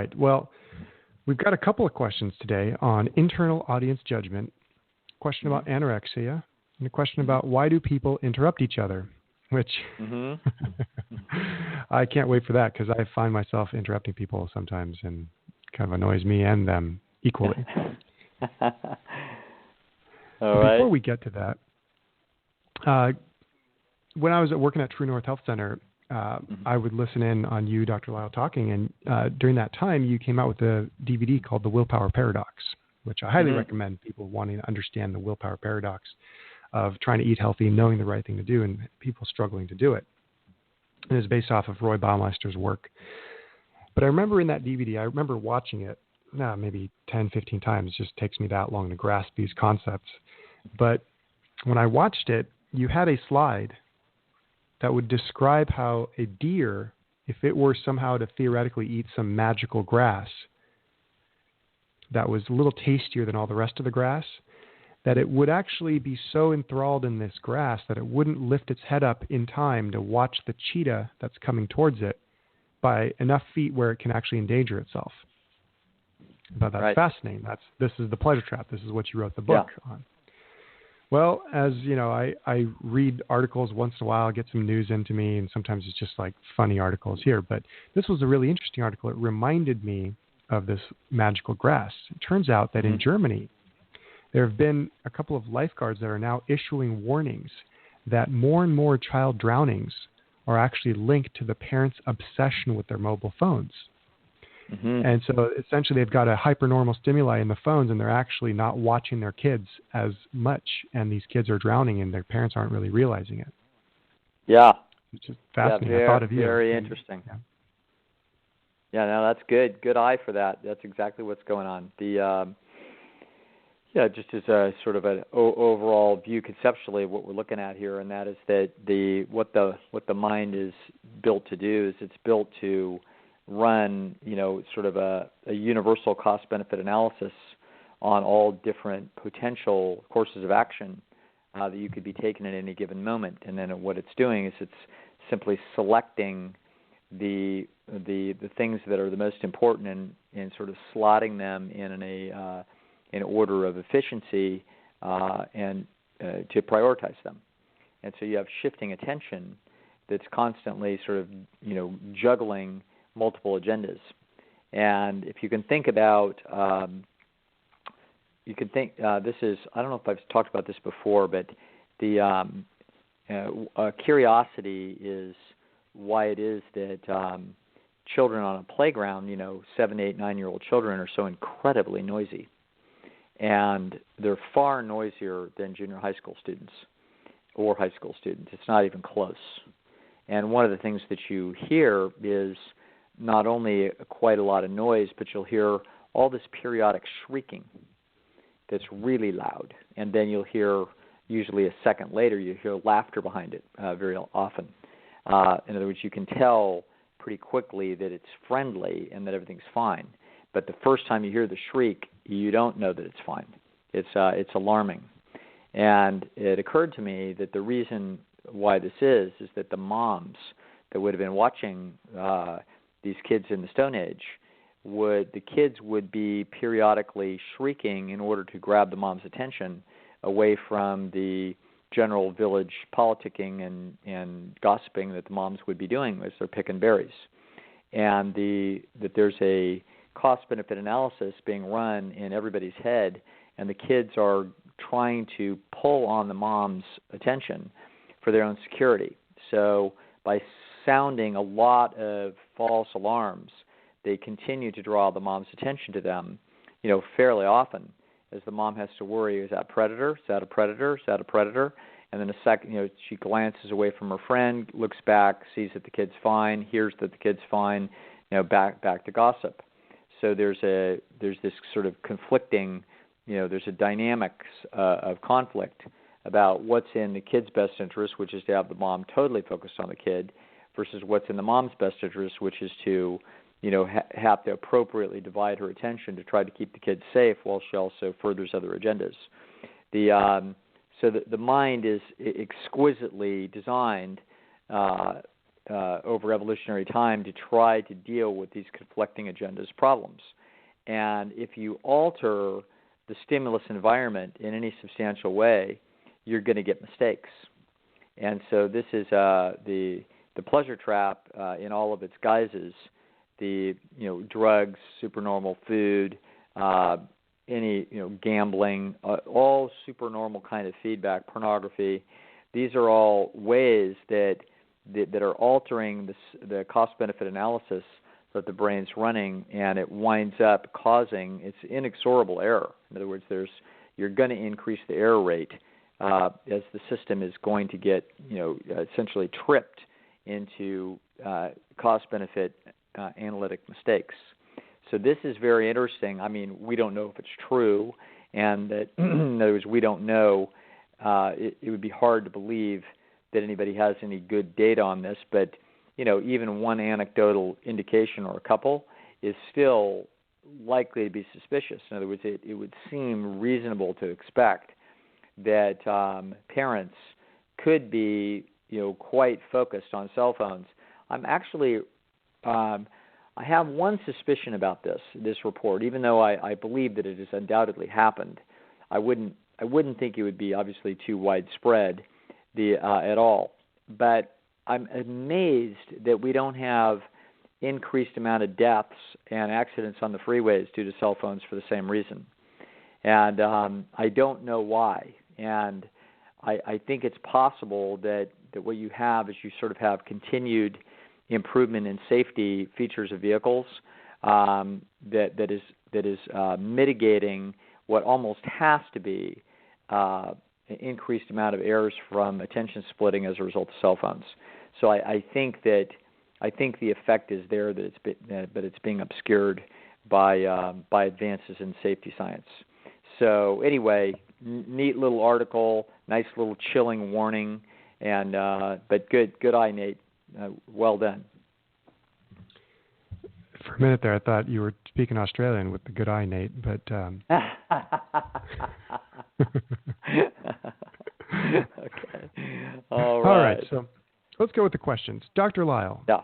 right. Well, we've got a couple of questions today on internal audience judgment, a question about anorexia, and a question about why do people interrupt each other, which I can't wait for that because I find myself interrupting people sometimes and kind of annoys me and them equally. Before we get to that, when I was working at True North Health Center, I would listen in on you, Dr. Lisle, talking, and during that time, you came out with a DVD called The Willpower Paradox, which I highly recommend people wanting to understand the willpower paradox of trying to eat healthy, knowing the right thing to do, and people struggling to do it. And it's based off of Roy Baumeister's work. But I remember in that DVD, I remember watching it maybe 10, 15 times. It just takes me that long to grasp these concepts. But when I watched it, you had a slide that would describe how a deer, if it were somehow to theoretically eat some magical grass that was a little tastier than all the rest of the grass, that it would actually be so enthralled in this grass that it wouldn't lift its head up in time to watch the cheetah that's coming towards it by enough feet where it can actually endanger itself. But that's fascinating. This is the pleasure trap. This is what you wrote the book on. Well, as you know, I read articles once in a while, get some news into me, and sometimes it's just like funny articles here. But this was a really interesting article. It reminded me of this magical grass. It turns out that in Germany, there have been a couple of lifeguards that are now issuing warnings that more and more child drownings are actually linked to the parents' obsession with their mobile phones. And so essentially they've got a hypernormal stimuli in the phones, and they're actually not watching their kids as much, and these kids are drowning, and their parents aren't really realizing it. Yeah. Which is fascinating. I thought of you. Very interesting. Yeah, no, that's good. Good eye for that. That's exactly what's going on. Just as a sort of an overall view conceptually of what we're looking at here, and that is that what the mind is built to do is it's built to run, sort of a universal cost-benefit analysis on all different potential courses of action that you could be taking at any given moment. And then what it's doing is it's simply selecting the things that are the most important and sort of slotting them in an order of efficiency and to prioritize them. And so you have shifting attention that's constantly sort of, juggling multiple agendas. And if you can think about, this is, I don't know if I've talked about this before, but the curiosity is why it is that children on a playground, 7, 8, 9-year-old children are so incredibly noisy. And they're far noisier than junior high school students or high school students. It's not even close. And one of the things that you hear is not only quite a lot of noise, but you'll hear all this periodic shrieking that's really loud. And then you'll hear, usually a second later, you hear laughter behind it very often. In other words, you can tell pretty quickly that it's friendly and that everything's fine. But the first time you hear the shriek, you don't know that it's fine. It's alarming. And it occurred to me that the reason why this is that the moms that would have been watching these kids in the Stone Age, the kids would be periodically shrieking in order to grab the mom's attention away from the general village politicking and gossiping that the moms would be doing as they're picking berries. And that there's a cost-benefit analysis being run in everybody's head, and the kids are trying to pull on the mom's attention for their own security. So by sounding a lot of false alarms, they continue to draw the mom's attention to them, fairly often, as the mom has to worry, is that a predator? Is that a predator? Is that a predator? And then a second, she glances away from her friend, looks back, sees that the kid's fine, hears that the kid's fine, back to gossip. So there's this sort of conflicting, there's a dynamics of conflict about what's in the kid's best interest, which is to have the mom totally focused on the kid, versus what's in the mom's best interest, which is to, have to appropriately divide her attention to try to keep the kid safe while she also furthers other agendas. So the mind is exquisitely designed over evolutionary time to try to deal with these conflicting agendas problems. And if you alter the stimulus environment in any substantial way, you're going to get mistakes. And so this is the pleasure trap in all of its guises. The drugs, supernormal food, any gambling, all supernormal kind of feedback, pornography. These are all ways that are altering the cost-benefit analysis that the brain's running, and it winds up causing its inexorable error. In other words, you're going to increase the error rate as the system is going to get essentially tripped into cost-benefit analytic mistakes. So this is very interesting. I mean, we don't know if it's true, and that, in other words, we don't know. It would be hard to believe that anybody has any good data on this, but even one anecdotal indication or a couple is still likely to be suspicious. In other words, it would seem reasonable to expect that parents could be quite focused on cell phones. I'm actually I have one suspicion about this report, even though I believe that it has undoubtedly happened. I wouldn't think it would be obviously too widespread at all. But I'm amazed that we don't have increased amount of deaths and accidents on the freeways due to cell phones for the same reason. And I don't know why. And I think it's possible that what you have is you sort of have continued improvement in safety features of vehicles that is mitigating what almost has to be an increased amount of errors from attention splitting as a result of cell phones. So I think the effect is there, but it's being obscured by advances in safety science. So anyway, neat little article, nice little chilling warning, and but good eye, Nate. Well done. For a minute there, I thought you were speaking Australian with the good eye, Nate, but okay. All right, so let's go with the questions. Dr. Lisle. Yeah.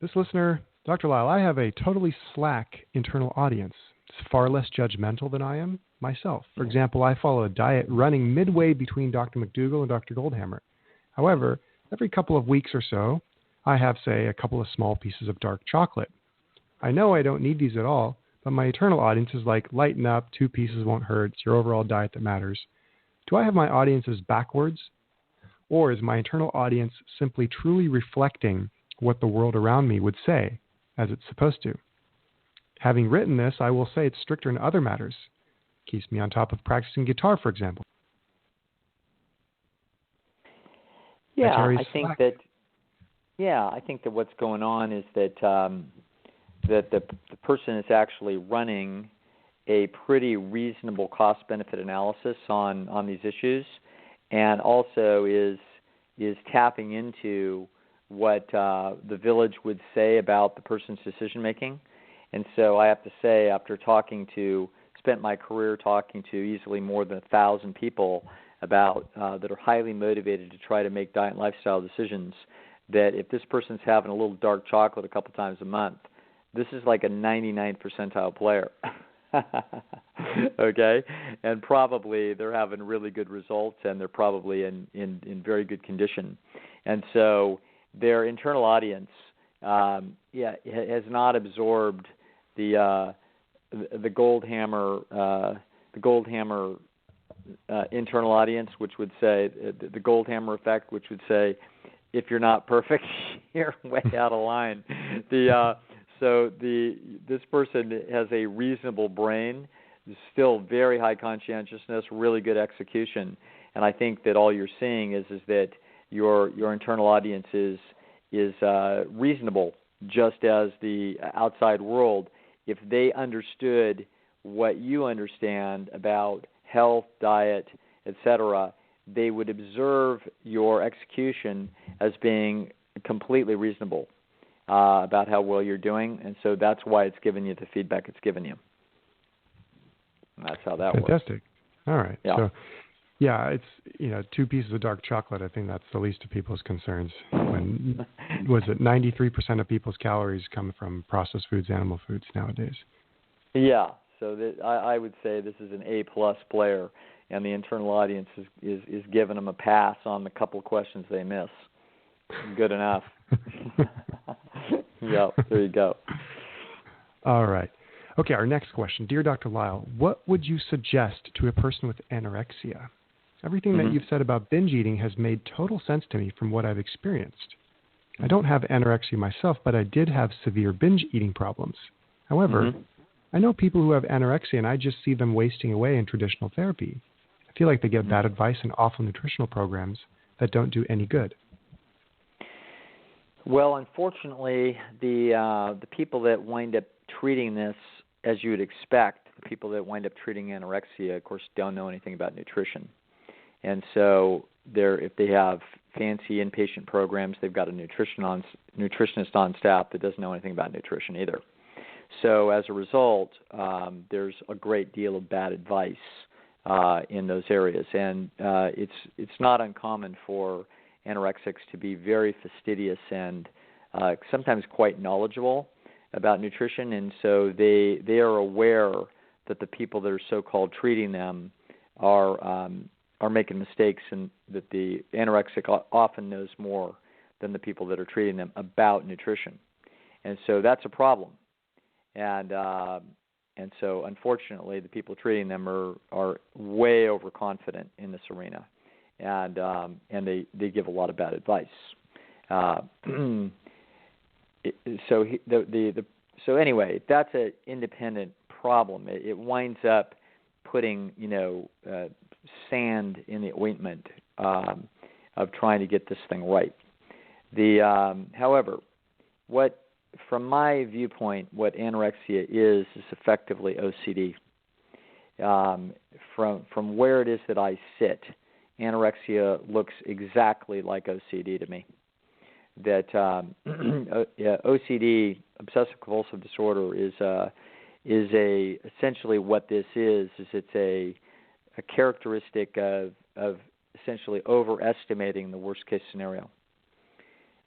This listener, Dr. Lisle, I have a totally slack internal audience. It's far less judgmental than I am myself. For example, I follow a diet running midway between Dr. McDougall and Dr. Goldhammer. However, every couple of weeks or so, I have, say, a couple of small pieces of dark chocolate. I know I don't need these at all, but my eternal audience is like, lighten up, 2 pieces won't hurt, it's your overall diet that matters. Do I have my audiences backwards? Or is my internal audience simply truly reflecting what the world around me would say, as it's supposed to? Having written this, I will say it's stricter in other matters. Keeps me on top of practicing guitar, for example. Yeah, I think that what's going on is that the person is actually running a pretty reasonable cost-benefit analysis on these issues, and also is tapping into what the village would say about the person's decision-making. And so I have to say, after spent my career talking to easily more than 1,000 people about that are highly motivated to try to make diet and lifestyle decisions, that if this person's having a little dark chocolate a couple times a month, this is like a 99th percentile player. Okay? And probably they're having really good results, and they're probably in very good condition. And so their internal audience has not absorbed the Goldhammer internal audience, which would say the Goldhammer effect, which would say if you're not perfect, you're way out of line. This person has a reasonable brain, still very high conscientiousness, really good execution, and I think that all you're seeing is that your internal audience is reasonable, just as the outside world. If they understood what you understand about health, diet, etc., they would observe your execution as being completely reasonable about how well you're doing, and so that's why it's given you the feedback it's given you. That's how that works. Fantastic. All right. Yeah. So Yeah, it's 2 pieces of dark chocolate. I think that's the least of people's concerns. When was it 93% of people's calories come from processed foods, animal foods nowadays? Yeah, so I would say this is an A-plus player, and the internal audience is giving them a pass on the couple questions they miss. Good enough. Yeah, there you go. All right. Okay, our next question. Dear Dr. Lisle, what would you suggest to a person with anorexia? Everything that you've said about binge eating has made total sense to me from what I've experienced. I don't have anorexia myself, but I did have severe binge eating problems. However, I know people who have anorexia, and I just see them wasting away in traditional therapy. I feel like they get bad advice and awful nutritional programs that don't do any good. Well, unfortunately, the people that wind up treating this, as you would expect, the people that wind up treating anorexia, of course, don't know anything about nutrition. And so if they have fancy inpatient programs, they've got a nutritionist on staff that doesn't know anything about nutrition either. So as a result, there's a great deal of bad advice in those areas. And it's not uncommon for anorexics to be very fastidious and sometimes quite knowledgeable about nutrition. And so they are aware that the people that are so-called treating them are making mistakes, and that the anorexic often knows more than the people that are treating them about nutrition. And so that's a problem. And so unfortunately, the people treating them are way overconfident in this arena, and they give a lot of bad advice. So anyway, that's an independent problem. It winds up putting sand in the ointment of trying to get this thing right. However, from my viewpoint, what anorexia is effectively OCD. From where it is that I sit, anorexia looks exactly like OCD to me. That OCD, obsessive compulsive disorder, is essentially what this is it's a characteristic of essentially overestimating the worst case scenario.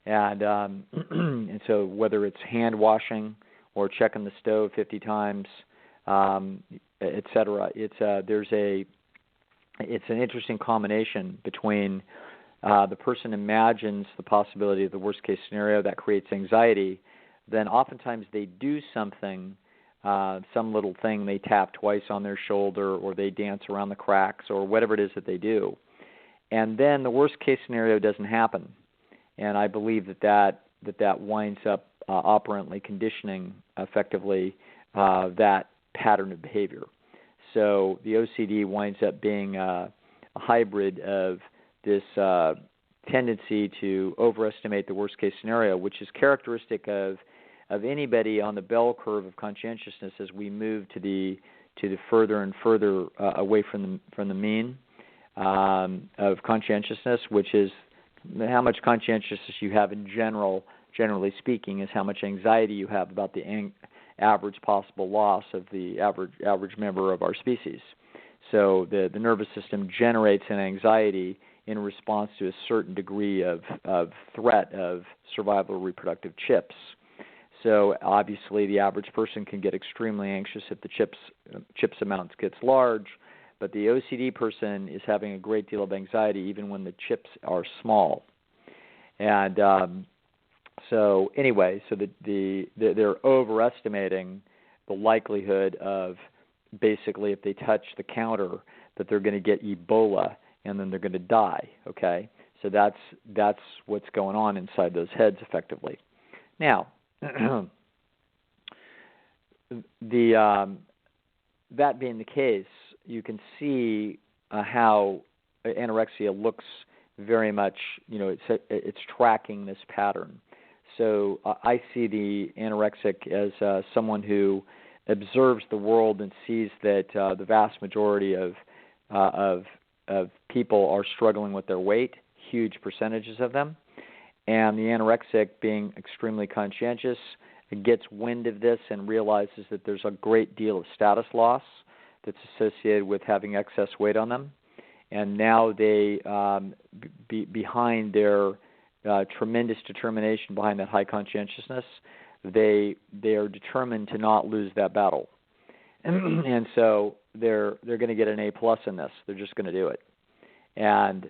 And and so whether it's hand washing or checking the stove 50 times, et cetera, it's an interesting combination between the person imagines the possibility of the worst case scenario that creates anxiety. Then oftentimes they do something, some little thing, they tap twice on their shoulder, or they dance around the cracks, or whatever it is that they do. And then the worst case scenario doesn't happen. And I believe that winds up operantly conditioning effectively that pattern of behavior. So the OCD winds up being a hybrid of this tendency to overestimate the worst case scenario, which is characteristic of anybody on the bell curve of conscientiousness as we move to the further and further away from the mean of conscientiousness, which is how much conscientiousness you have in generally speaking, is how much anxiety you have about the average possible loss of the average member of our species. So the nervous system generates an anxiety in response to a certain degree of threat of survival or reproductive chips. So obviously the average person can get extremely anxious if the chips amounts gets large, but the OCD person is having a great deal of anxiety even when the chips are small. And so they're overestimating the likelihood of basically if they touch the counter that they're going to get Ebola and then they're going to die. Okay, so that's what's going on inside those heads effectively. Now, that being the case, you can see how anorexia looks very much, it's tracking this pattern. So I see the anorexic as someone who observes the world and sees that the vast majority of people are struggling with their weight, huge percentages of them, and the anorexic, being extremely conscientious, gets wind of this and realizes that there's a great deal of status loss that's associated with having excess weight on them. and now they, behind their tremendous determination, behind that high conscientiousness, they are determined to not lose that battle, and so they're going to get an A+ in this. They're just going to do it, and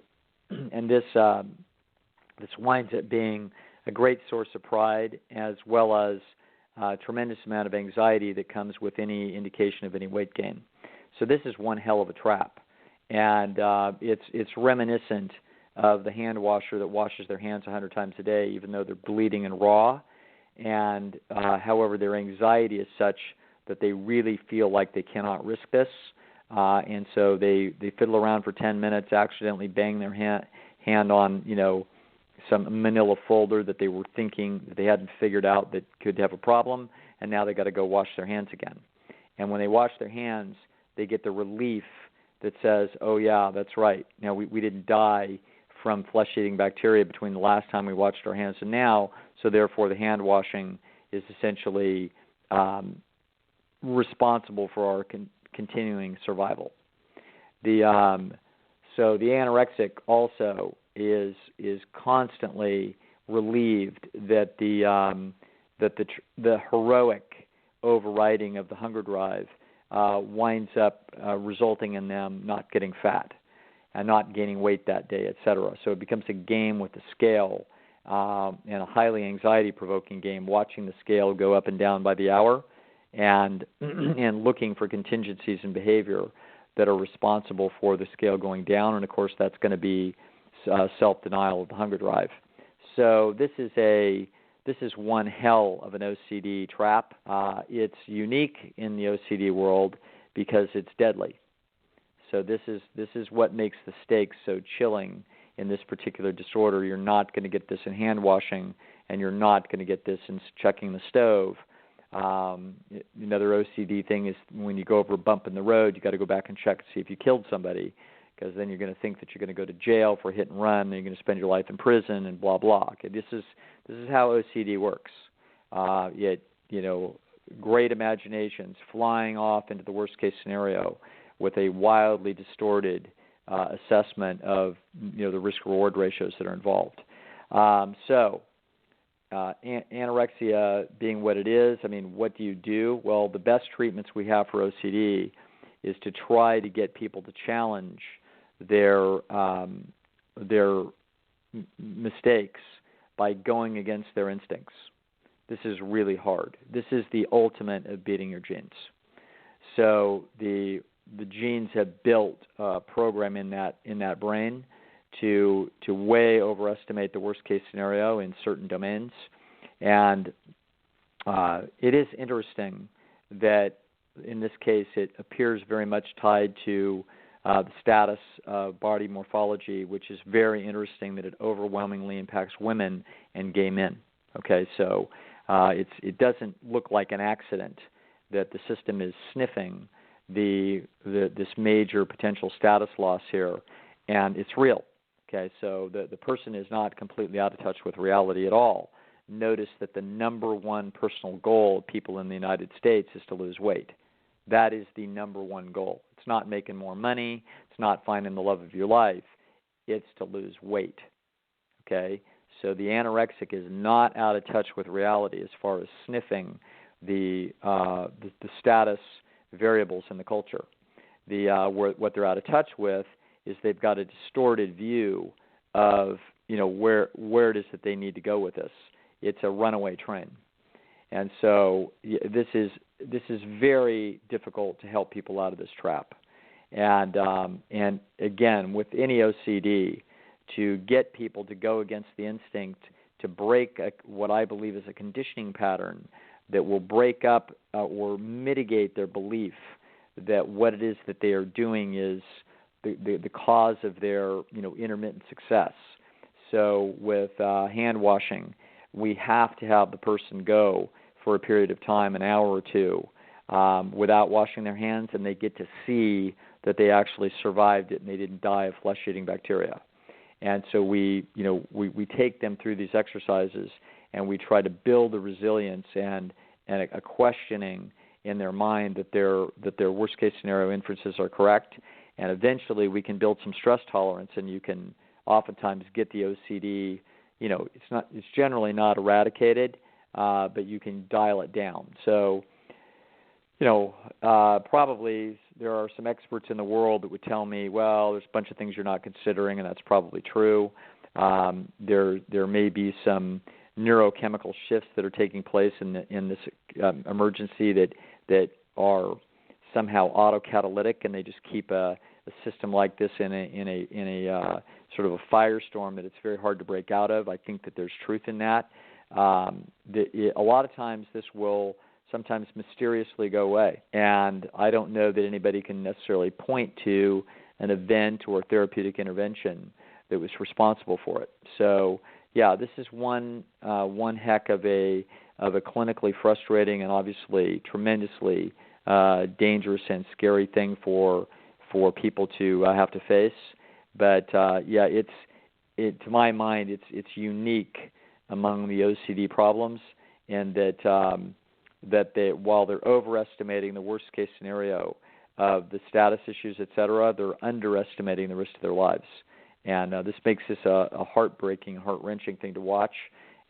this winds up being a great source of pride, as well as a tremendous amount of anxiety that comes with any indication of any weight gain. So this is one hell of a trap, and it's reminiscent of the hand washer that washes their hands 100 times a day, even though they're bleeding and raw. And however, their anxiety is such that they really feel like they cannot risk this, and so they fiddle around for 10 minutes, accidentally bang their hand on some manila folder that they were thinking that they hadn't figured out that could have a problem, and now they got to go wash their hands again. And when they wash their hands, they get the relief that says, oh yeah, that's right, now we didn't die from flesh-eating bacteria between the last time we washed our hands and now, so therefore the hand washing is essentially responsible for our continuing survival. So the anorexic also is constantly relieved that the heroic overriding of the hunger drive winds up resulting in them not getting fat and not gaining weight that day, etc. So it becomes a game with the scale, and a highly anxiety-provoking game, watching the scale go up and down by the hour, and looking for contingencies in behavior that are responsible for the scale going down. And of course, that's going to be self-denial of the hunger drive. So this is one hell of an OCD trap. It's unique in the OCD world because it's deadly. So this is what makes the stakes so chilling in this particular disorder. You're not going to get this in hand washing, and you're not going to get this in checking the stove. Another OCD thing is when you go over a bump in the road, you got to go back and check to see if you killed somebody, because then you're going to think that you're going to go to jail for hit and run, and you're going to spend your life in prison and blah blah. Okay, this is how OCD works. Great imaginations flying off into the worst case scenario with a wildly distorted assessment of the risk-reward ratios that are involved. Anorexia being what it is, I mean, what do you do? Well, the best treatments we have for OCD is to try to get people to challenge their mistakes by going against their instincts. This is really hard. This is the ultimate of beating your genes. So the genes have built a program in that brain to way overestimate the worst case scenario in certain domains, and it is interesting that in this case it appears very much tied to the status of body morphology, which is very interesting that it overwhelmingly impacts women and gay men. Okay, so it doesn't look like an accident that the system is sniffing this major potential status loss here, and it's real. Okay, so the person is not completely out of touch with reality at all. Notice that the number one personal goal of people in the United States is to lose weight. That is the number one goal. It's not making more money. It's not finding the love of your life. It's to lose weight. Okay, so the anorexic is not out of touch with reality as far as sniffing the status variables in the culture. What they're out of touch with is they've got a distorted view of where it is that they need to go with this. It's a runaway train, and so this is very difficult to help people out of this trap. And again, with any OCD, to get people to go against the instinct, to break what I believe is a conditioning pattern that will break up or mitigate their belief that what it is that they are doing is the cause of their intermittent success. So with hand washing, we have to have the person go for a period of time, an hour or two, without washing their hands, and they get to see that they actually survived it and they didn't die of flesh-eating bacteria. And so we take them through these exercises, and we try to build the resilience and a questioning in their mind that their worst case scenario inferences are correct, And eventually we can build some stress tolerance, and you can oftentimes get the OCD. It's generally not eradicated, but you can dial it down. So, probably there are some experts in the world that would tell me, well, there's a bunch of things you're not considering, and that's probably true. There may be some neurochemical shifts that are taking place in this emergency that are somehow autocatalytic, and they just keep a system like this in a sort of a firestorm that it's very hard to break out of. I think that there's truth in that. A lot of times this will sometimes mysteriously go away, and I don't know that anybody can necessarily point to an event or therapeutic intervention that was responsible for it. So, yeah, this is one heck of a clinically frustrating and obviously tremendously dangerous and scary thing for people to have to face. But to my mind, it's unique among the OCD problems, and that while they're overestimating the worst case scenario of the status issues, et cetera, they're underestimating the rest of their lives. And this makes this a heartbreaking, heart-wrenching thing to watch.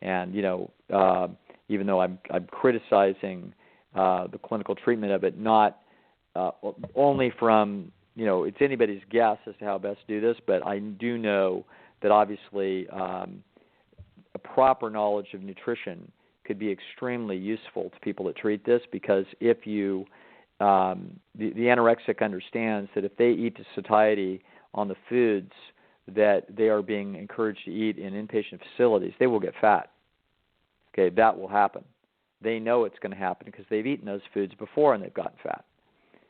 And even though I'm criticizing the clinical treatment of it, not only from it's anybody's guess as to how best to do this, but I do know that obviously a proper knowledge of nutrition could be extremely useful to people that treat this, because if you the anorexic understands that if they eat to satiety on the foods that they are being encouraged to eat in inpatient facilities, they will get fat. Okay, that will happen. They know it's going to happen because they've eaten those foods before and they've gotten fat.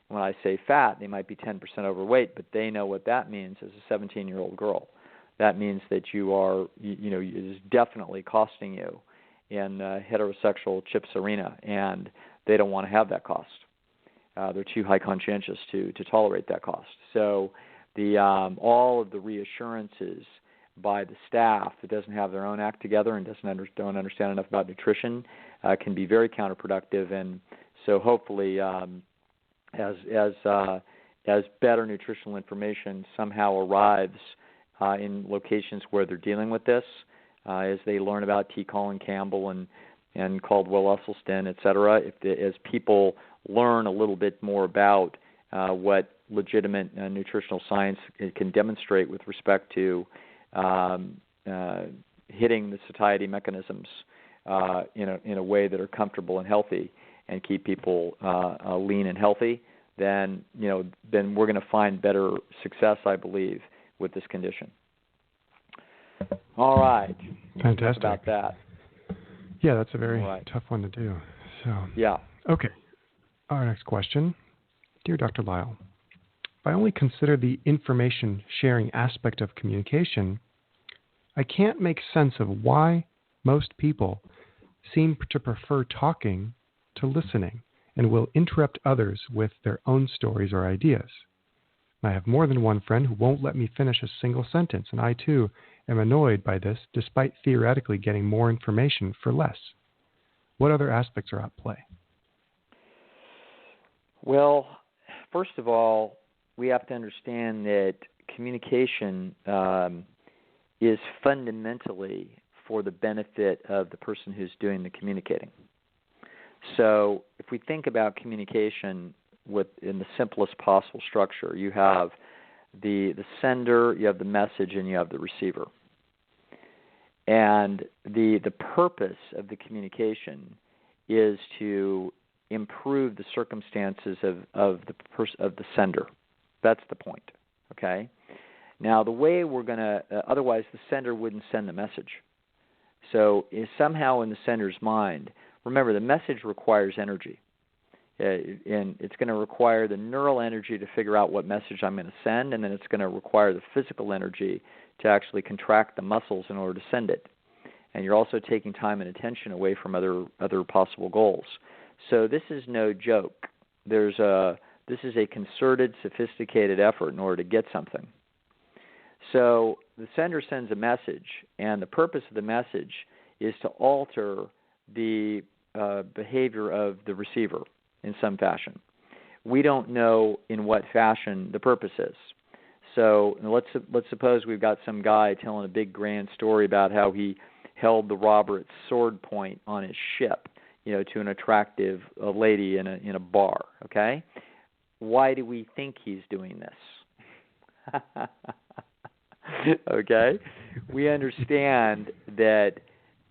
When I say fat, they might be 10% overweight, but they know what that means as a 17-year-old girl. That means that you are, it is definitely costing you in heterosexual CHIPS arena, and they don't want to have that cost. They're too high conscientious to tolerate that cost. So all of the reassurances by the staff that doesn't have their own act together and don't understand enough about nutrition can be very counterproductive. And so hopefully as better nutritional information somehow arrives in locations where they're dealing with this, as they learn about T. Colin Campbell and Caldwell Esselstyn, et cetera, as people learn a little bit more about what legitimate nutritional science can demonstrate with respect to hitting the satiety mechanisms in a way that are comfortable and healthy and keep people lean and healthy, then we're going to find better success, I believe, with this condition. All right. Fantastic. Enough about that. Yeah, that's a very tough one to do. So yeah. Okay. Our next question. Dear Dr. Lisle, if I only consider the information sharing aspect of communication, I can't make sense of why most people seem to prefer talking to listening and will interrupt others with their own stories or ideas. I have more than one friend who won't let me finish a single sentence, and I too am annoyed by this despite theoretically getting more information for less. What other aspects are at play? Well, first of all, we have to understand that communication is fundamentally for the benefit of the person who's doing the communicating. So if we think about communication in the simplest possible structure, you have the sender, you have the message, and you have the receiver. And the purpose of the communication is to improve the circumstances of the sender. That's the point. Okay. Now, the way we're going to otherwise the sender wouldn't send the message. So somehow in the sender's mind, remember the message requires energy. And it's going to require the neural energy to figure out what message I'm going to send, and then it's going to require the physical energy to actually contract the muscles in order to send it. And you're also taking time and attention away from other possible goals. So this is no joke. This is a concerted, sophisticated effort in order to get something. So the sender sends a message, and the purpose of the message is to alter the behavior of the receiver in some fashion. we don't know in what fashion the purpose is. So let's suppose we've got some guy telling a big grand story about how he held the robber at sword point on his ship, to an attractive lady in a bar. Okay, why do we think he's doing this? Okay, we understand that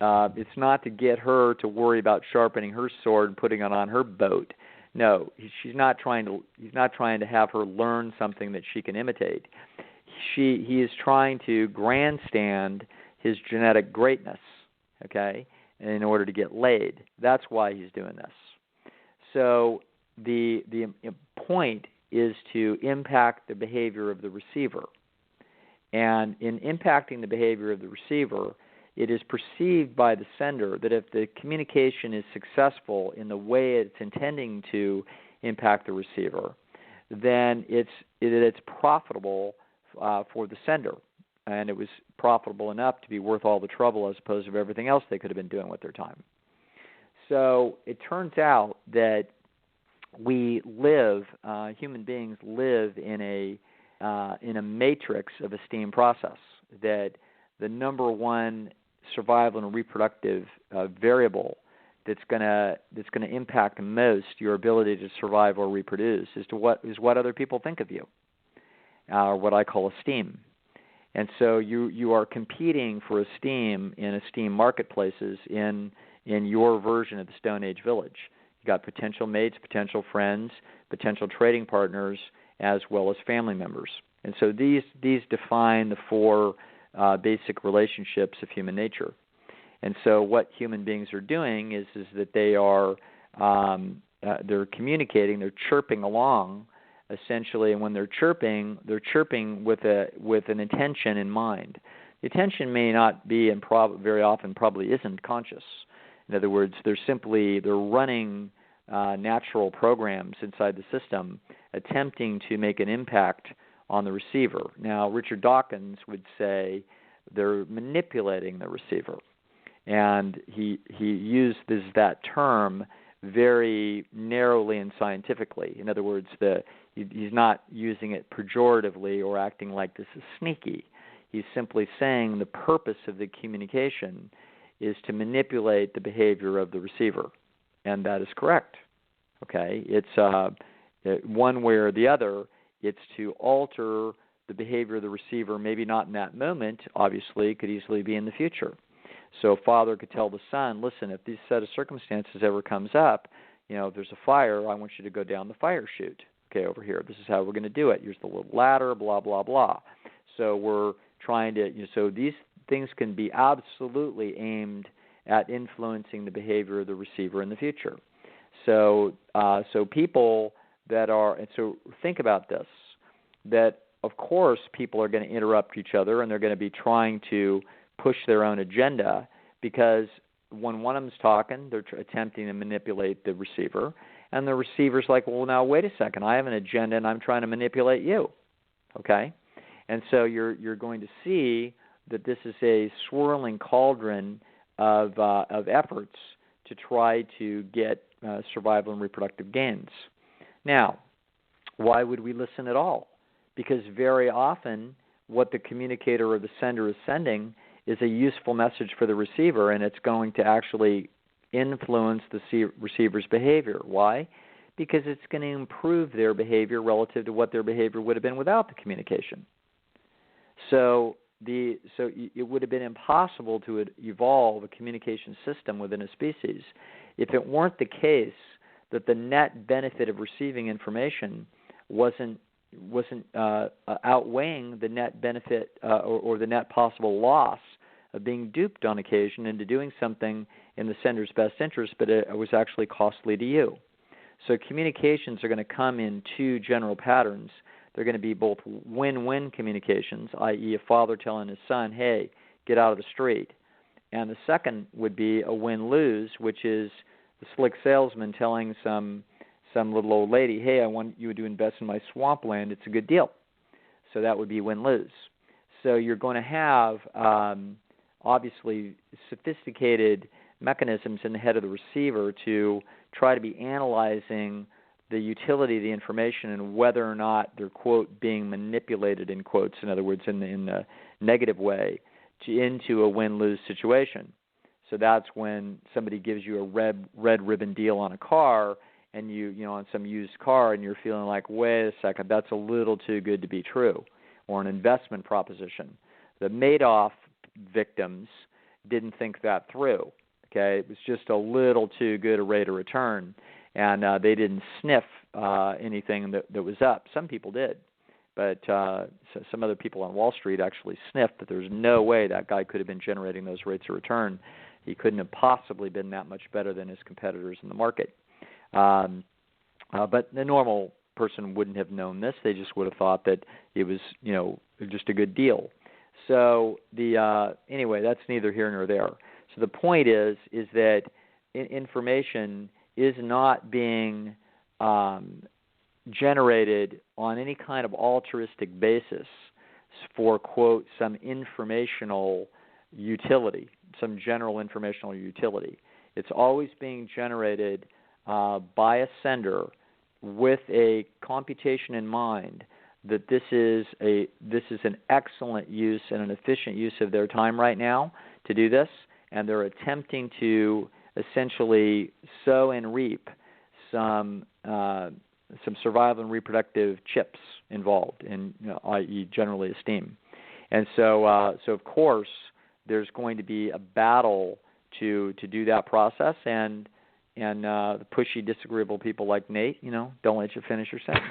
it's not to get her to worry about sharpening her sword and putting it on her boat. No, he's not trying to have her learn something that she can imitate. He is trying to grandstand his genetic greatness, okay, in order to get laid. That's why he's doing this. So the point is to impact the behavior of the receiver. And in impacting the behavior of the receiver, it is perceived by the sender that if the communication is successful in the way it's intending to impact the receiver, then it's profitable for the sender. And it was profitable enough to be worth all the trouble as opposed to everything else they could have been doing with their time. So it turns out that human beings live in a matrix of esteem process, that the number one survival and reproductive variable that's going to impact the most your ability to survive or reproduce is what other people think of you, or what I call esteem. And so you are competing for esteem in esteem marketplaces in your version of the Stone Age village. You got potential mates, potential friends, potential trading partners, as well as family members. And so these define the four basic relationships of human nature. And so what human beings are doing is that they are they're communicating, they're chirping along, essentially. And when they're chirping with an intention in mind. The intention may not be, and very often probably isn't, conscious. In other words, they're running natural programs inside the system, attempting to make an impact on the receiver. Now, Richard Dawkins would say they're manipulating the receiver, and he uses that term very narrowly and scientifically. In other words, he's not using it pejoratively or acting like this is sneaky. He's simply saying the purpose of the communication is to manipulate the behavior of the receiver, and that is correct. Okay, it's one way or the other. It's to alter the behavior of the receiver, maybe not in that moment, obviously, it could easily be in the future. So a father could tell the son, listen, if this set of circumstances ever comes up, if there's a fire, I want you to go down the fire chute, okay, over here. This is how we're going to do it. Here's the little ladder, blah, blah, blah. So we're trying to, so these things can be absolutely aimed at influencing the behavior of the receiver in the future. So people that are, and so think about this, that of course people are going to interrupt each other and they're going to be trying to push their own agenda, because when one of them's talking, they're attempting to manipulate the receiver, and the receiver's like, well, now wait a second, I have an agenda and I'm trying to manipulate you, okay? And so you're going to see that this is a swirling cauldron of efforts to try to get survival and reproductive gains. Now, why would we listen at all? Because very often what the communicator or the sender is sending is a useful message for the receiver, and it's going to actually influence the receiver's behavior. Why? Because it's going to improve their behavior relative to what their behavior would have been without the communication. So it would have been impossible to evolve a communication system within a species if it weren't the case that the net benefit of receiving information wasn't outweighing the net benefit or the net possible loss of being duped on occasion into doing something in the sender's best interest, but it was actually costly to you. So communications are going to come in two general patterns. They're going to be both win-win communications, i.e. a father telling his son, hey, get out of the street. And the second would be a win-lose, which is the slick salesman telling some little old lady, hey, I want you to invest in my swampland. It's a good deal. So that would be win-lose. So you're going to have, obviously, sophisticated mechanisms in the head of the receiver to try to be analyzing the utility of the information and whether or not they're, quote, being manipulated, in quotes, in other words, in the negative way, into a win-lose situation. So that's when somebody gives you a red ribbon deal on a car, and you on some used car, and you're feeling like, wait a second, that's a little too good to be true, or an investment proposition. The Madoff victims didn't think that through. Okay, it was just a little too good a rate of return, and they didn't sniff anything that was up. Some people did, but so some other people on Wall Street actually sniffed that there's no way that guy could have been generating those rates of return. He couldn't have possibly been that much better than his competitors in the market. But the normal person wouldn't have known this. They just would have thought that it was, just a good deal. So anyway, that's neither here nor there. So the point is that information is not being generated on any kind of altruistic basis for, quote, some informational utility, some general informational utility. It's always being generated by a sender with a computation in mind that this is an excellent use and an efficient use of their time right now to do this, and they're attempting to essentially sow and reap some survival and reproductive chips involved in, i.e., generally esteem. And so of course, there's going to be a battle to do that process, and the pushy, disagreeable people like Nate, don't let you finish your sentence.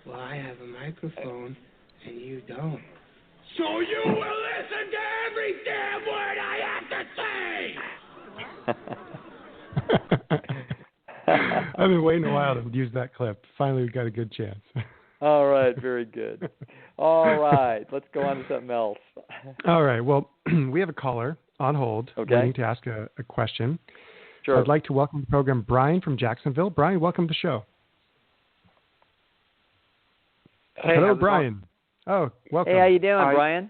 Well, I have a microphone, and you don't. So you will listen to every damn word I have to say! I've been waiting a while to use that clip. Finally, we got a good chance. All right, very good. All right, let's go on to something else. All right, well, we have a caller on hold waiting to ask a question. Sure. I'd like to welcome to the program Brian from Jacksonville. Brian, welcome to the show. Hey, hello, Brian. Oh, welcome. Hey, how you doing, Brian?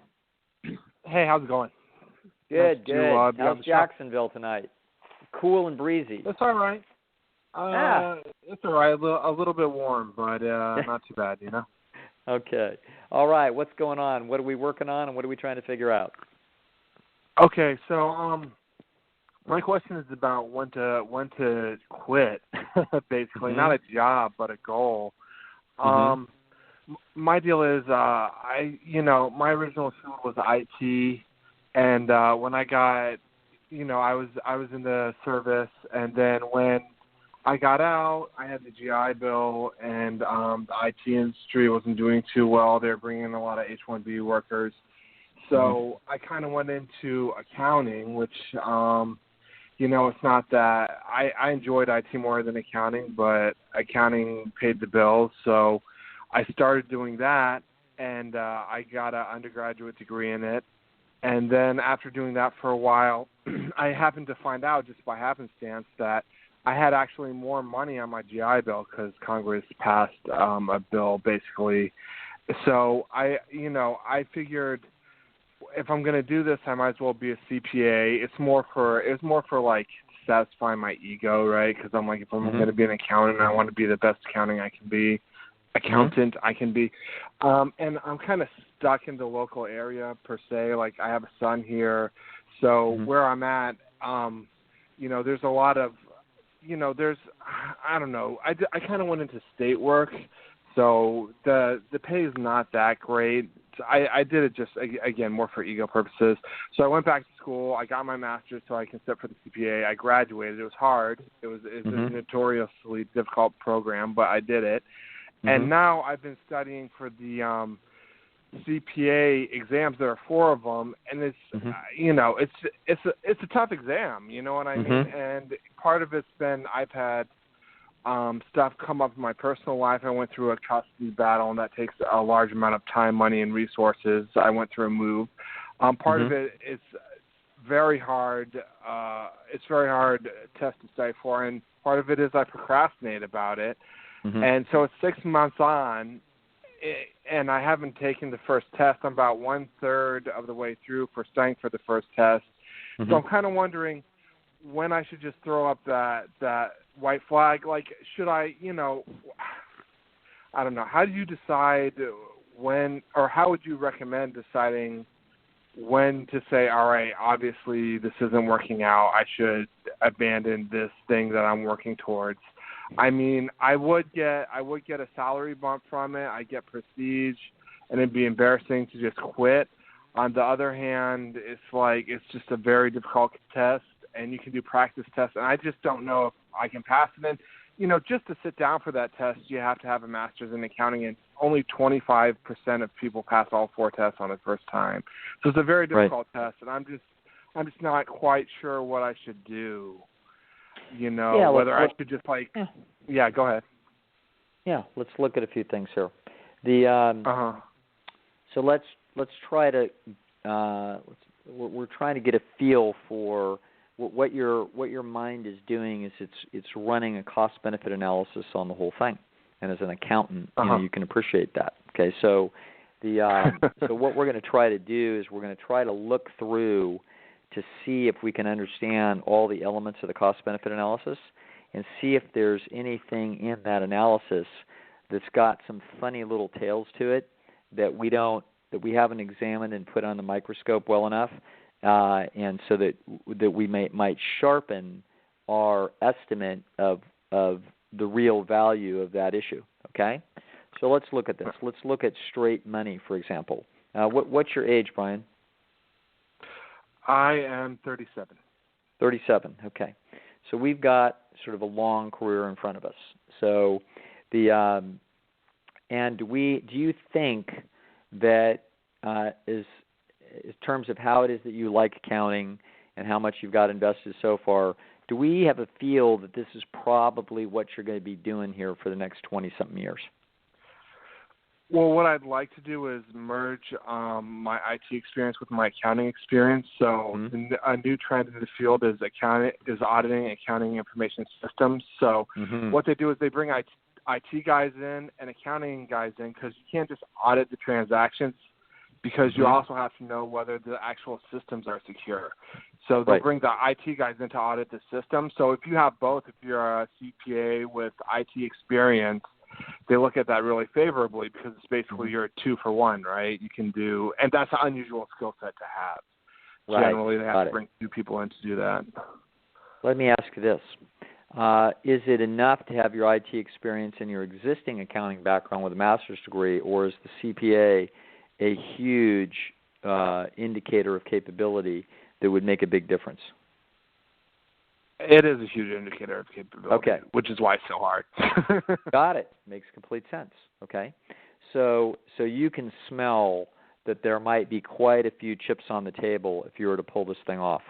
Hey, how's it going? Good, nice good. To, how's Jacksonville tonight? Cool and breezy. It's all right. It's all right. A little bit warm, but not too bad, Okay. All right. What's going on? What are we working on, and what are we trying to figure out? Okay, so my question is about when to quit, basically. Not a job, but a goal. My deal is, my original field was IT, and when I got, I was in the service, and then when I got out, I had the GI Bill, and the IT industry wasn't doing too well. They were bringing in a lot of H-1B workers. So I kind of went into accounting, which, it's not that I enjoyed IT more than accounting, but accounting paid the bills. So I started doing that, and I got an undergraduate degree in it. And then after doing that for a while, I happened to find out just by happenstance that I had actually more money on my GI Bill because Congress passed a bill basically. So I figured if I'm going to do this, I might as well be a CPA. It was more for like satisfying my ego, right? Because I'm like, if I'm going to be an accountant, I want to be the best accountant I can be. And I'm kind of stuck in the local area per se. Like I have a son here, so where I'm at, there's a lot of, I don't know. I kind of went into state work, so the pay is not that great. I did it just, again, more for ego purposes. So I went back to school. I got my master's so I can sit for the CPA. I graduated. It was hard. It was a notoriously difficult program, but I did it. And now I've been studying for the CPA exams. There are 4 of them, and it's it's a tough exam. You know what I mean? And part of it's been I've had stuff come up in my personal life. I went through a custody battle, and that takes a large amount of time, money, and resources. I went through a move. Part of it is very hard. It's very hard test to study for, and part of it is I procrastinate about it. And so it's 6 months on, and I haven't taken the first test. I'm about 1/3 of the way through for studying for the first test. So I'm kind of wondering when I should just throw up that white flag. Like, should I, I don't know. How do you decide when, or how would you recommend deciding when to say, all right, obviously this isn't working out, I should abandon this thing that I'm working towards? I mean, I would get a salary bump from it. I get prestige, and it'd be embarrassing to just quit. On the other hand, it's just a very difficult test, and you can do practice tests, and I just don't know if I can pass it. And, just to sit down for that test, you have to have a master's in accounting, and only 25% of people pass all 4 tests on the first time. So it's a very difficult test, and I'm just not quite sure what I should do. Whether I should just go ahead. Yeah, let's look at a few things here. So let's try to we're trying to get a feel for what your mind is doing. Is it's running a cost benefit analysis on the whole thing, and as an accountant, you can appreciate that. Okay, so so what we're going to try to do is we're going to try to look through to see if we can understand all the elements of the cost-benefit analysis and see if there's anything in that analysis that's got some funny little tails to it that we haven't examined and put on the microscope well enough, and so that we might sharpen our estimate of the real value of that issue. Okay, so let's look at this. Let's look at straight money, for example. What's your age, Brian? I am 37. 37, okay. So we've got sort of a long career in front of us. So do you think that in terms of how it is that you like accounting and how much you've got invested so far, do we have a feel that this is probably what you're going to be doing here for the next 20-something years? Well, what I'd like to do is merge my IT experience with my accounting experience. So a new trend in the field is auditing accounting information systems. So what they do is they bring IT guys in and accounting guys in, because you can't just audit the transactions, because you also have to know whether the actual systems are secure. So they'll bring the IT guys in to audit the system. So if you have both, if you're a CPA with IT experience, they look at that really favorably, because it's basically you're a 2-for-1, right? You can do, and that's an unusual skill set to have. Right. Generally, they have to bring 2 people in to do that. Let me ask you this. Is it enough to have your IT experience and your existing accounting background with a master's degree, or is the CPA a huge indicator of capability that would make a big difference? It is a huge indicator of capability, which is why it's so hard. Got it. Makes complete sense. Okay. So you can smell that there might be quite a few chips on the table if you were to pull this thing off.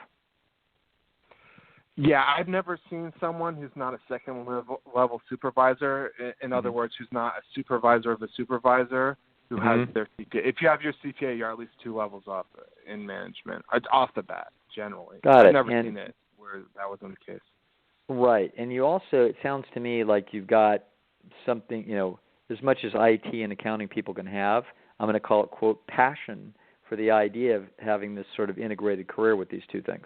Yeah, I've never seen someone who's not a second level supervisor. In other words, who's not a supervisor of a supervisor who has their CPA. If you have your CPA, you're at least 2 levels up in management. It's off the bat, generally. I've never seen it where that wasn't the case. Right. And you also, it sounds to me like you've got something, as much as IT and accounting people can have, I'm going to call it, quote, passion for the idea of having this sort of integrated career with these 2 things.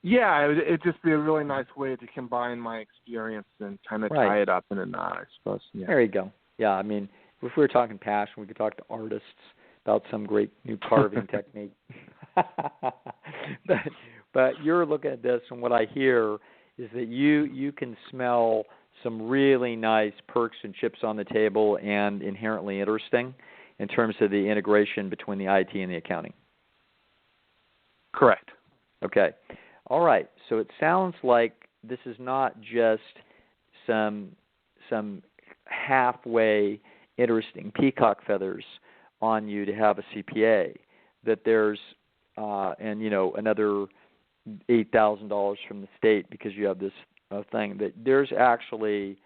Yeah, it'd just be a really nice way to combine my experience and kind of tie it up in a knot, I suppose. Yeah. There you go. Yeah, I mean, if we were talking passion, we could talk to artists about some great new carving technique. But you're looking at this, and what I hear is that you can smell some really nice perks and chips on the table and inherently interesting in terms of the integration between the IT and the accounting. Correct. Okay. All right. So it sounds like this is not just some halfway interesting peacock feathers on you to have a CPA, that there's another $8,000 from the state because you have this thing, that there's actually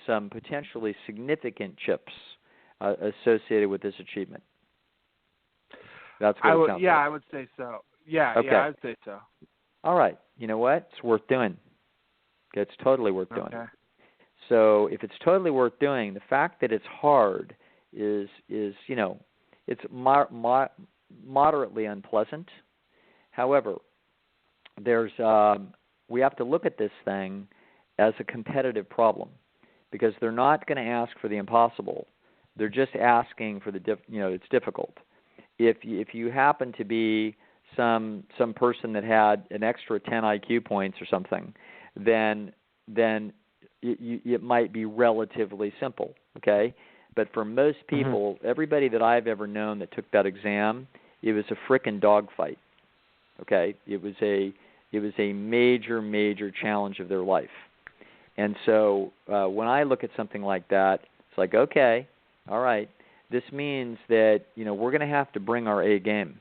some potentially significant chips associated with this achievement. That's what it sounds like. Yeah, I would say so. Yeah, okay. Yeah, I would say so. All right. You know what? It's worth doing. It's totally worth doing. So if it's totally worth doing, the fact that it's hard is it's moderately unpleasant. However, there's we have to look at this thing as a competitive problem, because they're not going to ask for the impossible. They're just asking for it's difficult. If you happen to be some person that had an extra 10 IQ points or something, then it might be relatively simple, okay? But for most people, everybody that I've ever known that took that exam, it was a frickin' dogfight, okay? It was a major challenge of their life. And so when I look at something like that, it's like, okay, all right, this means that, we're going to have to bring our A game.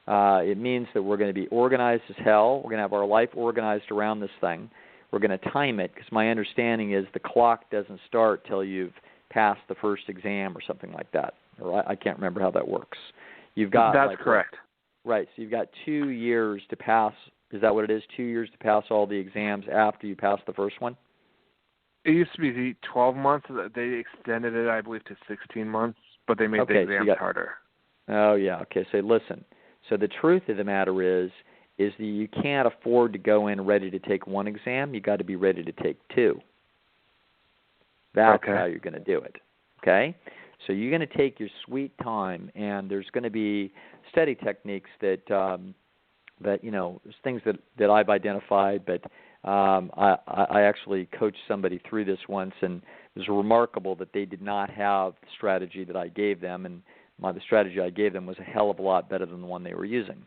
It means that we're going to be organized as hell. We're going to have our life organized around this thing. We're going to time it, because my understanding is the clock doesn't start till you've passed the first exam or something like that. Or I can't remember how that works. You've got That's correct. Right, so you've got 2 years to pass. Is that what it is? 2 years to pass all the exams after you pass the first one? It used to be 12 months. They extended it, I believe, to 16 months, but they made the exams harder. Oh, yeah. Okay, so listen. So the truth of the matter is that you can't afford to go in ready to take one exam. You got to be ready to take 2. That's how you're going to do it. Okay? So you're going to take your sweet time, and there's going to be study techniques that there's things that I've identified, but I actually coached somebody through this once, and it was remarkable that they did not have the strategy that I gave them, and the strategy I gave them was a hell of a lot better than the one they were using.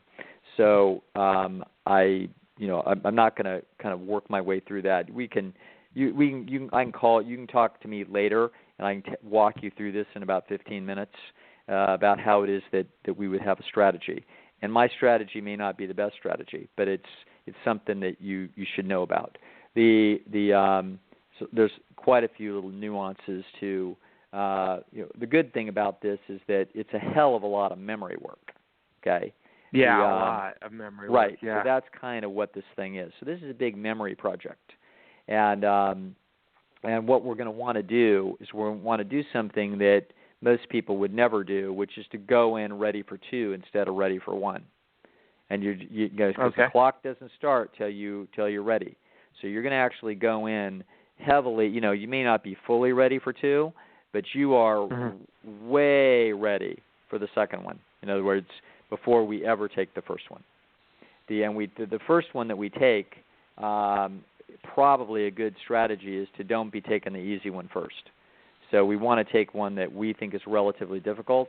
So I'm not going to kind of work my way through that. I can you can talk to me later, and I can walk you through this in about 15 minutes about how it is that we would have a strategy. And my strategy may not be the best strategy, but it's something that you should know about. So there's quite a few little nuances to the good thing about this is that it's a hell of a lot of memory work. Okay. Yeah, a lot of memory work. Right. Yeah. So that's kind of what this thing is. So this is a big memory project, and what we're going to want to do is we want to do something that most people would never do, which is to go in ready for 2 instead of ready for 1. And because the clock doesn't start till you're ready. So you're going to actually go in heavily. You may not be fully ready for 2, but you are way ready for the second one. In other words, before we ever take the first one. The first one that we take, probably a good strategy is to don't be taking the easy one first. So we want to take one that we think is relatively difficult,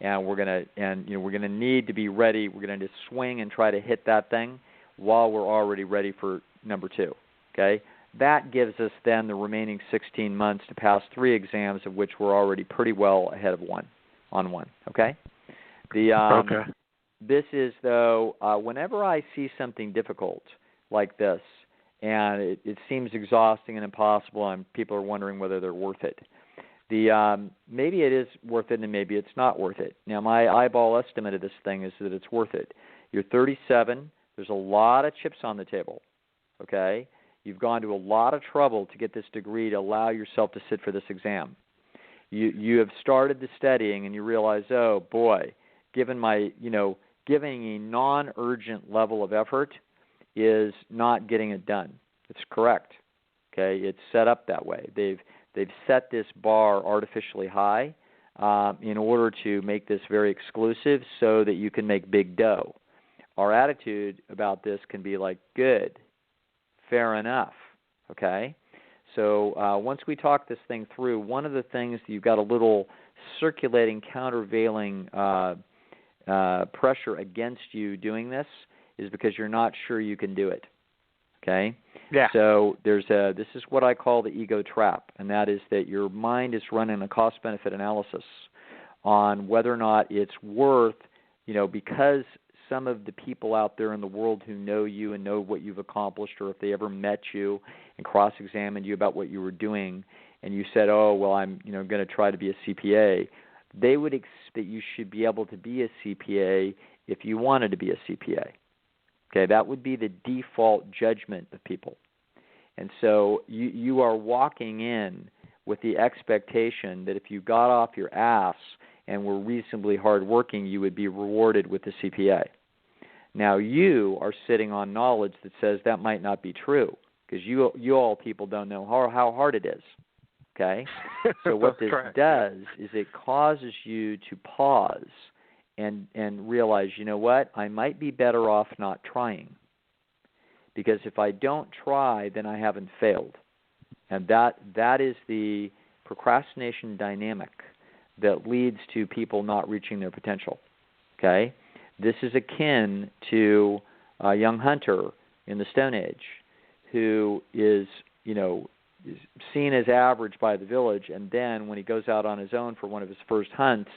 and we're gonna need to be ready. We're gonna just swing and try to hit that thing while we're already ready for number 2. Okay, that gives us then the remaining 16 months to pass 3 exams, of which we're already pretty well ahead of one. Okay. This is though. Whenever I see something difficult like this, and it seems exhausting and impossible, and people are wondering whether they're worth it. Maybe it is worth it, and maybe it's not worth it. Now, my eyeball estimate of this thing is that it's worth it. You're 37. There's a lot of chips on the table, okay? You've gone to a lot of trouble to get this degree to allow yourself to sit for this exam. You have started the studying, and you realize, oh, boy, giving a non-urgent level of effort is not getting it done. It's correct, okay? It's set up that way. They've set this bar artificially high in order to make this very exclusive so that you can make big dough. Our attitude about this can be like, good, fair enough, okay? So once we talk this thing through, one of the things you've got a little circulating, countervailing pressure against you doing this is because you're not sure you can do it, okay? Yeah. So this is what I call the ego trap, and that is that your mind is running a cost-benefit analysis on whether or not it's worth, because some of the people out there in the world who know you and know what you've accomplished, or if they ever met you and cross-examined you about what you were doing, and you said, oh, well, I'm going to try to be a CPA, they would expect that you should be able to be a CPA if you wanted to be a CPA. Okay, that would be the default judgment of people. And so you are walking in with the expectation that if you got off your ass and were reasonably hardworking, you would be rewarded with the CPA. Now you are sitting on knowledge that says that might not be true. because you all people don't know how hard it is. Okay? So what this correct. does is it causes you to pause and realize, you know what, I might be better off not trying. Because if I don't try, then I haven't failed. And that is the procrastination dynamic that leads to people not reaching their potential. Okay? This is akin to a young hunter in the Stone Age who is seen as average by the village, and then when he goes out on his own for one of his first hunts,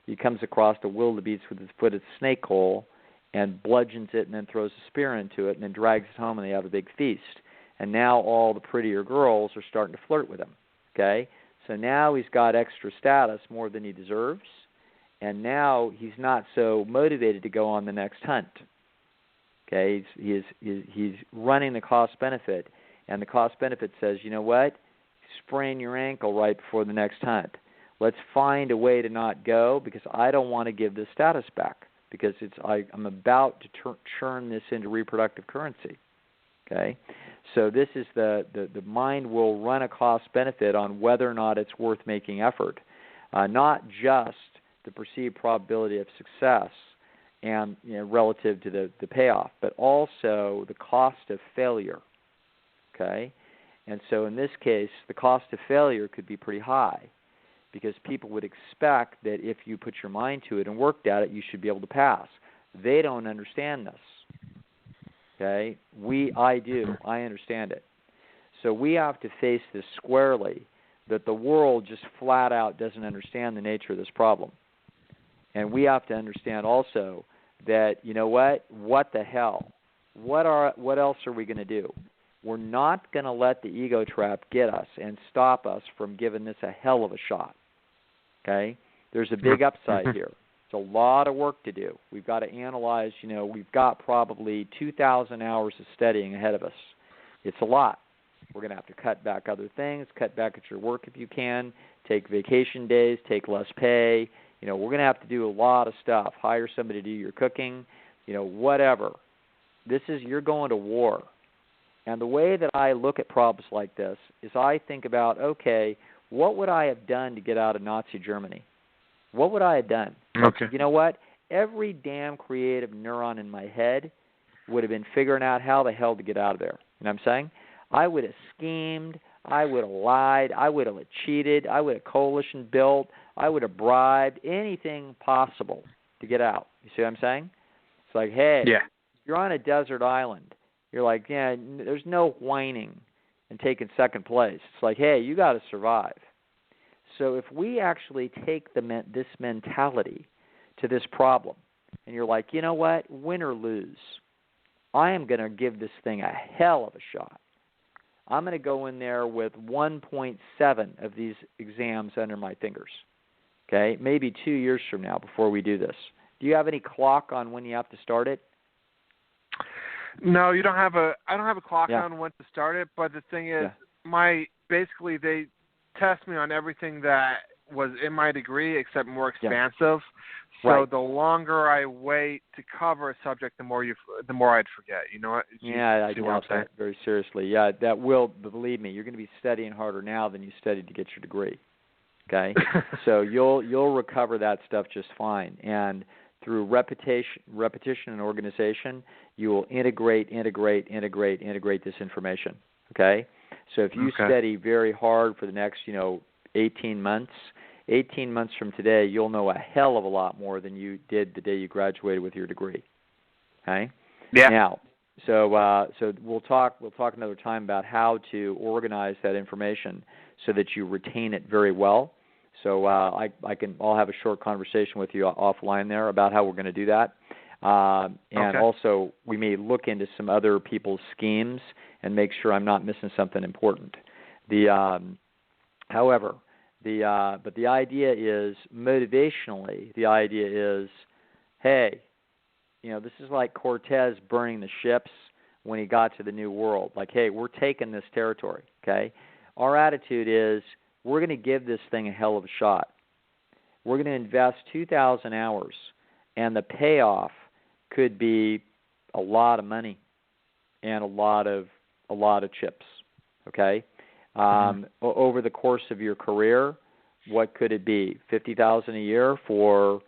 he comes across a wildebeest with his foot at the snake hole and bludgeons it and then throws a spear into it and then drags it home, and they have a big feast. And now all the prettier girls are starting to flirt with him. Okay? So now he's got extra status, more than he deserves, and now he's not so motivated to go on the next hunt. Okay? He's running the cost-benefit, and the cost-benefit says, you know what? Sprain your ankle right before the next hunt. Let's find a way to not go because I don't want to give this status back because I'm about to churn this into reproductive currency. Okay? So this is the mind will run a cost-benefit on whether or not it's worth making effort, not just the perceived probability of success and relative to the payoff, but also the cost of failure. Okay? And so in this case, the cost of failure could be pretty high because people would expect that if you put your mind to it and worked at it, you should be able to pass. They don't understand this. Okay? I do. I understand it. So we have to face this squarely, that the world just flat out doesn't understand the nature of this problem. And we have to understand also that, you know what the hell? What else are we going to do? We're not going to let the ego trap get us and stop us from giving this a hell of a shot. Okay? There's a big upside here. It's a lot of work to do. We've got to analyze, we've got probably 2,000 hours of studying ahead of us. It's a lot. We're going to have to cut back other things, cut back at your work if you can, take vacation days, take less pay. We're going to have to do a lot of stuff, hire somebody to do your cooking, whatever. You're going to war. And the way that I look at problems like this is I think about, okay, what would I have done to get out of Nazi Germany? What would I have done? Okay. You know what? Every damn creative neuron in my head would have been figuring out how the hell to get out of there. You know what I'm saying? I would have schemed. I would have lied. I would have cheated. I would have coalition built. I would have bribed anything possible to get out. You see what I'm saying? It's like, hey, you're on a desert island. You're like, yeah, there's no whining and taking second place. It's like, hey, you got to survive. So if we actually take this mentality to this problem, and you're like, you know what, win or lose, I am going to give this thing a hell of a shot. I'm going to go in there with 1.7 of these exams under my fingers, okay, maybe 2 years from now before we do this. Do you have any clock on when you have to start it? No, I don't have a clock on when to start it, but the thing is, basically they test me on everything that was in my degree except more expansive. So the longer I wait to cover a subject, the more I'd forget. You know what? I doubt that very seriously. Yeah, that will, believe me, you're going to be studying harder now than you studied to get your degree. Okay? So you'll recover that stuff just fine. And through repetition and organization, you will integrate this information. Okay? So if you study very hard for the next, 18 months from today, you'll know a hell of a lot more than you did the day you graduated with your degree. Okay? Yeah. Now, so we'll talk another time about how to organize that information so that you retain it very well. So I'll have a short conversation with you offline there about how we're going to do that. And also we may look into some other people's schemes and make sure I'm not missing something important. However, but the idea is, motivationally, the idea is, hey, this is like Cortez burning the ships when he got to the New World. Like, hey, we're taking this territory, okay? Our attitude is, we're going to give this thing a hell of a shot. We're going to invest 2,000 hours, and the payoff could be a lot of money and a lot of a lot of chips. Okay, over the course of your career, what could it be? $50,000 a year for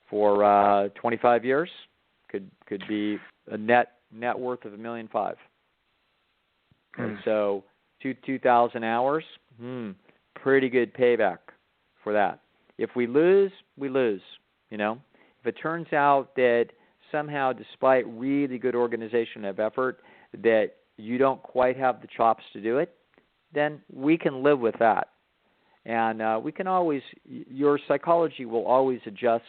25 years? Could be a net worth of $1.5 million. Okay, so 2,000 hours, pretty good payback for that. If we lose, we lose. You know, if it turns out that somehow, despite really good organization of effort, that you don't quite have the chops to do it, then we can live with that. And we can always, your psychology will always adjust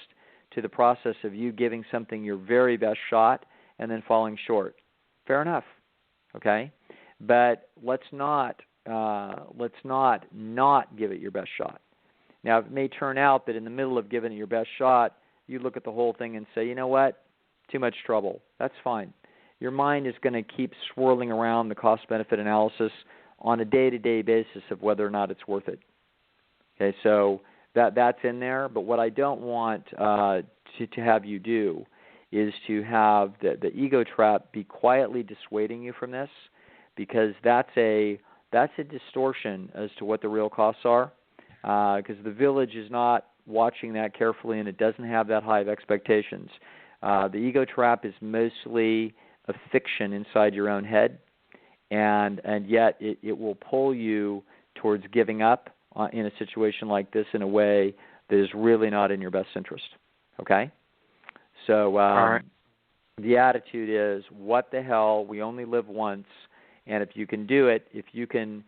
to the process of you giving something your very best shot and then falling short. Fair enough, okay? But let's not give it your best shot. Now, it may turn out that in the middle of giving it your best shot, you look at the whole thing and say, you know what, too much trouble. That's fine. Your mind is going to keep swirling around the cost-benefit analysis on a day-to-day basis of whether or not it's worth it. Okay, so that's in there. But what I don't want to have you do is to have the ego trap be quietly dissuading you from this, because that's a distortion as to what the real costs are, because the village is not watching that carefully and it doesn't have that high of expectations. The ego trap is mostly a fiction inside your own head, and yet it will pull you towards giving up in a situation like this in a way that is really not in your best interest. Okay? So all right. The attitude is, what the hell, we only live once, and if you can do it, if you can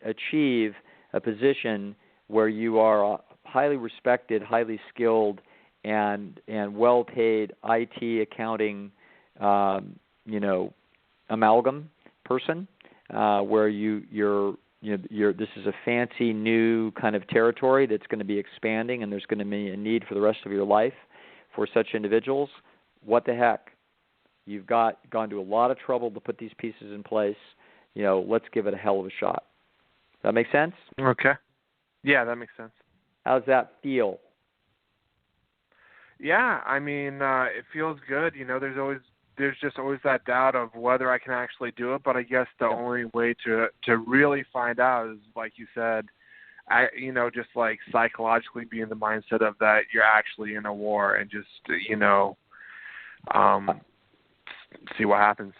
achieve a position where you are a highly respected, highly skilled, and well-paid IT accounting, amalgam person, where this is a fancy new kind of territory that's going to be expanding, and there's going to be a need for the rest of your life for such individuals. What the heck? You've gone to a lot of trouble to put these pieces in place. Let's give it a hell of a shot. Does that make sense? Okay. Yeah, that makes sense. How does that feel? Yeah, I mean, it feels good. There's just always that doubt of whether I can actually do it. But I guess the only way to really find out is, like you said, just like psychologically be in the mindset of that you're actually in a war and just, see what happens.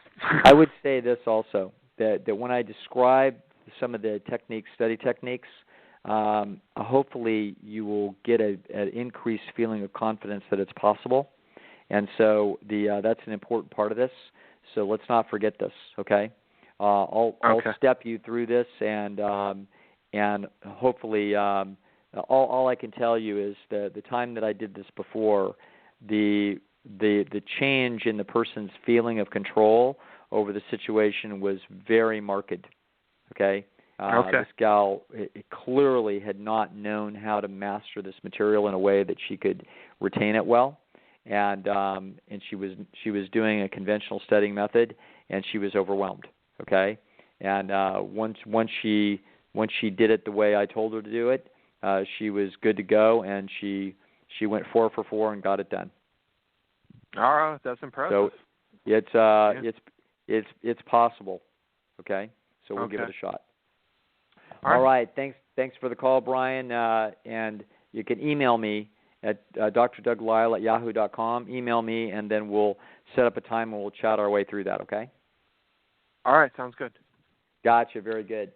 I would say this also, that when I describe some of the study techniques, hopefully you will get an increased feeling of confidence that it's possible. And so that's an important part of this. So let's not forget this, okay? I'll step you through this, and hopefully all I can tell you is the time that I did this before, the change in the person's feeling of control over the situation was very marked, okay? This gal clearly had not known how to master this material in a way that she could retain it well. And she was doing a conventional studying method, and she was overwhelmed. Okay, and once she did it the way I told her to do it, she was good to go, and she went 4 for 4 and got it done. All right, that's impressive. So it's possible. Okay, so we'll give it a shot. All right. Thanks for the call, Brian, and you can email me at drdouglisle@yahoo.com. Email me, and then we'll set up a time and we'll chat our way through that, okay? All right, sounds good. Gotcha, very good.